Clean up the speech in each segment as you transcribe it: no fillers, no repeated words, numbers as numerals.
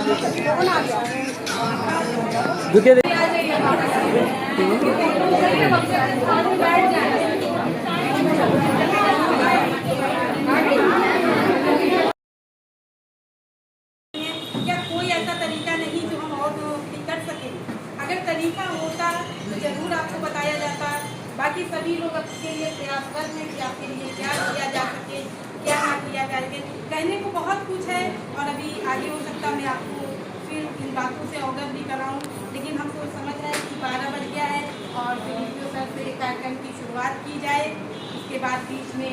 कोई ऐसा तरीका नहीं जो हम और कर सकें। अगर तरीका होता तो जरूर आपको बताया जाता। बाकी सभी लोग आपके लिए प्रयासरत हैं कि आपके लिए क्या किया जा सके, क्या ना किया जा सके। कहने को बहुत कुछ है और अभी आगे हो सकता मैं आपको फिर इन बातों से अवगत भी कराऊँ, लेकिन हमको समझ रहे हैं कि 12 बज गया है और फिर सर से कार्यक्रम की शुरुआत की जाए। उसके बाद बीच में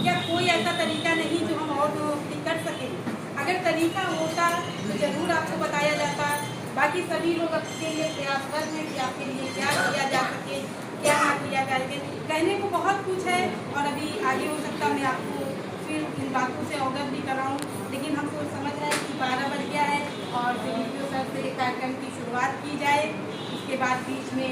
क्या कोई ऐसा तरीका नहीं जो हम और कर सकें। अगर तरीका होता तो जरूर आपको बताया जाता। बाकी सभी लोग आपके लिए प्रयासरत हैं कि आपके लिए क्या किया जा सके, क्या ना किया जा सके। कहने को बहुत कुछ है और अभी आगे हो सकता मैं आपको फिर इन बातों से अवगत भी कराऊँ, लेकिन हमको समझ रहे हैं कि 12 बज गया है और फिर सर से कार्यक्रम की शुरुआत की जाए। उसके बाद बीच में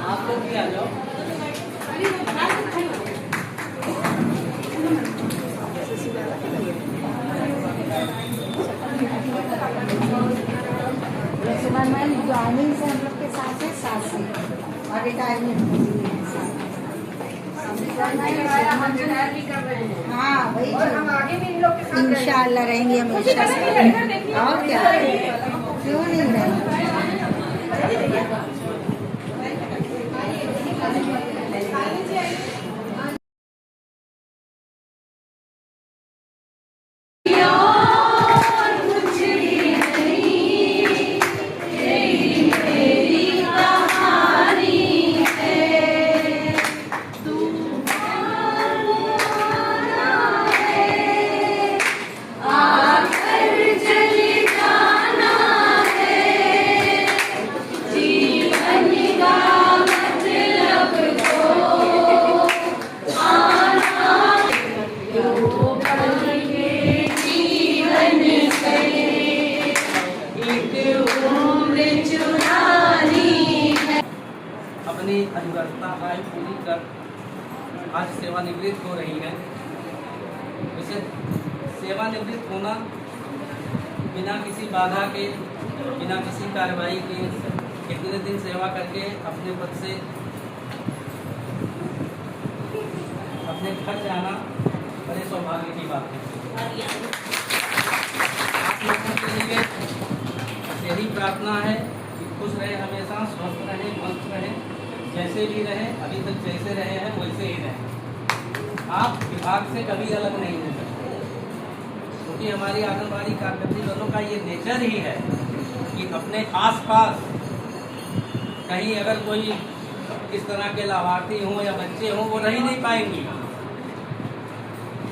आप लोग भी आ जाओ। ज्वाइनिंग से हम लोग के साथ है 7 से और रिटायरमेंट हाँ वही हम आगे भी इन लोग के साथ इंशाल्लाह रहेंगे हमेशा से। और क्या क्यों नहीं रहेंगे। अपनी अधिवक्ता आय पूरी कर आज सेवानिवृत्त हो रही है। वैसे सेवानिवृत्त होना बिना किसी बाधा के, बिना किसी कार्रवाई के कितने दिन सेवा करके अपने पद से अपने घर जाना बड़े सौभाग्य की बात है। आप लोगों के लिए यही प्रार्थना है कि खुश रहे, हमेशा स्वस्थ रहे, मस्त रहे, जैसे भी रहे, अभी तक जैसे रहे हैं वैसे ही रहे। आप विभाग से कभी अलग नहीं हो सकते, क्योंकि हमारी आंगनबाड़ी कार्यकर्ती दोनों का ये नेचर ही है कि अपने आसपास कहीं अगर कोई इस तरह के लाभार्थी हों या बच्चे हों वो रह ही नहीं पाएंगी।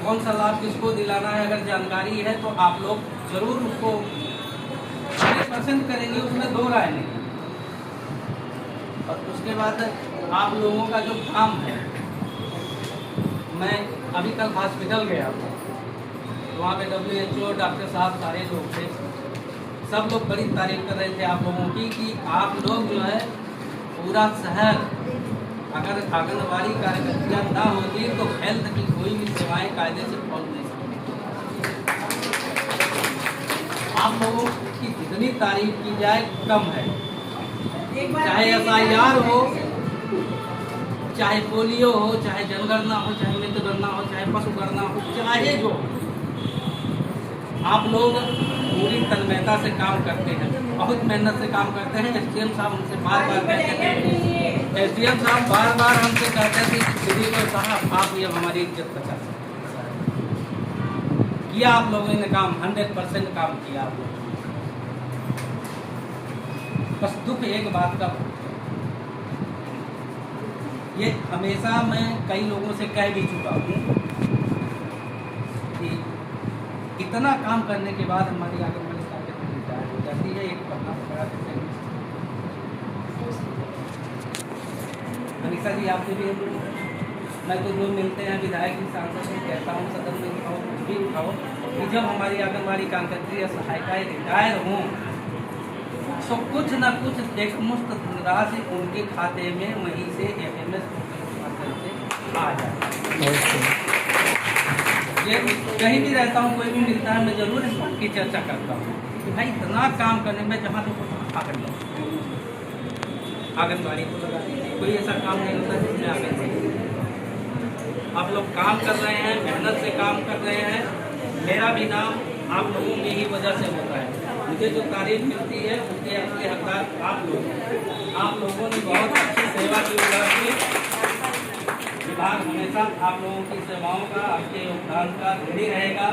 कौन सा लाभ किसको दिलाना है अगर जानकारी है तो आप लोग जरूर उसको 100% करेंगे, उसमें दो राय नहीं। और उसके बाद आप लोगों का जो काम है, मैं अभी कल हॉस्पिटल गया था, वहाँ पे WHO डॉक्टर साहब सारे लोग थे, सब लोग बड़ी तारीफ कर रहे थे आप लोगों की कि आप लोग जो है पूरा शहर अगर आंगनबाड़ी कार्यकर्तियाँ ना होती तो हेल्थ की कोई भी सेवाएं कायदे से पहुँच नहीं सकती। आप लोगों की जितनी तारीफ की जाए कम है। चाहे SIR हो, चाहे पोलियो हो, चाहे जनगणना हो, चाहे मृतगणना हो, चाहे पशुगणना हो, चाहे जो आप लोग पूरी तन्मयता से काम करते हैं, बहुत मेहनत से काम करते हैं। SDM साहब हमसे बार बार कहते थे, SDM साहब बार बार हमसे कहते थे कि दीदी को साहब आप ये हमारी इज्जत बचा किया। आप लोगों ने काम 100% काम किया आप लोगों। बस दुख एक बात का ये हमेशा मैं कई लोगों से कह भी चुका हूँ कि इतना काम करने के बाद हमारी आंगनबाड़ी कार्यकर्ता रिटायर हो जाती है। एक पन्ना पकड़ा देते हैं। अनिशा जी आपसे भी मैं तो जो मिलते हैं विधायक जी सांसद से कहता हूँ सदन में उठाओ, कुछ भी उठाओ कि जब हमारी आंगनबाड़ी कार्यकर्त्री या सहायिकाएँ रिटायर हों तो कुछ न कुछ एक मुफ्त राशि उनके खाते में वहीं से SMS से आ जाए। ये कहीं भी रहता हूँ, कोई भी मिलता है, मैं जरूर इस बात की चर्चा करता हूँ कि भाई इतना काम करने में जहाँ तो आकर लो आंगनबाड़ी को लगा दीजिए। कोई ऐसा काम नहीं होता जिसमें आंगनबाड़ी आप लोग काम कर रहे हैं, मेहनत से काम कर रहे हैं। मेरा भी नाम आप लोगों की ही वजह से होता है। मुझे जो तारीफ मिलती है उसके असली हकदार आप लोग। आप लोगों ने बहुत अच्छी सेवा की वजह से विभाग हमेशा आप लोगों की सेवाओं का, आपके योगदान का ऋणी रहेगा,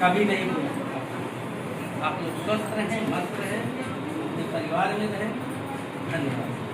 कभी नहीं भूलेगा। आप लोग स्वस्थ रहें, मस्त रहें, अपने परिवार में रहें। धन्यवाद।